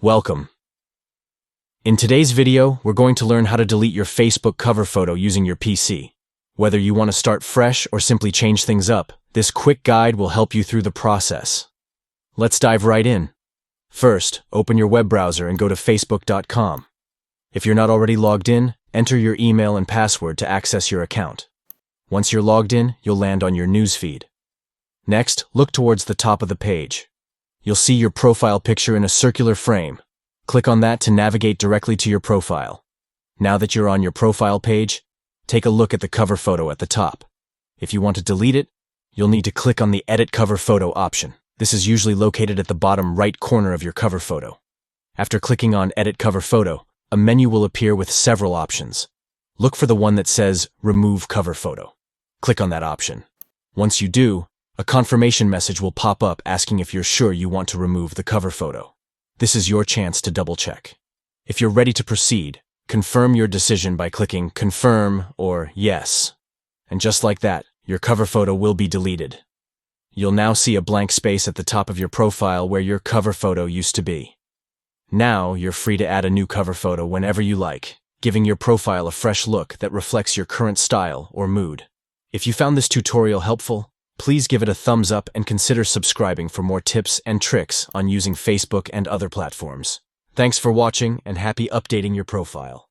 Welcome. In today's video, we're going to learn how to delete your Facebook cover photo using your PC. Whether you want to start fresh or simply change things up, this quick guide will help you through the process. Let's dive right in. First, open your web browser and go to facebook.com. If you're not already logged in, enter your email and password to access your account. Once you're logged in, you'll land on your newsfeed. Next, look towards the top of the page. You'll see your profile picture in a circular frame. Click on that to navigate directly to your profile. Now that you're on your profile page, take a look at the cover photo at the top. If you want to delete it, you'll need to click on the Edit Cover Photo option. This is usually located at the bottom right corner of your cover photo. After clicking on Edit Cover Photo, a menu will appear with several options. Look for the one that says Remove Cover Photo. Click on that option. Once you do, a confirmation message will pop up asking if you're sure you want to remove the cover photo. This is your chance to double-check. If you're ready to proceed, confirm your decision by clicking Confirm or Yes. And just like that, your cover photo will be deleted. You'll now see a blank space at the top of your profile where your cover photo used to be. Now, you're free to add a new cover photo whenever you like, giving your profile a fresh look that reflects your current style or mood. If you found this tutorial helpful, please give it a thumbs up and consider subscribing for more tips and tricks on using Facebook and other platforms. Thanks for watching and happy updating your profile.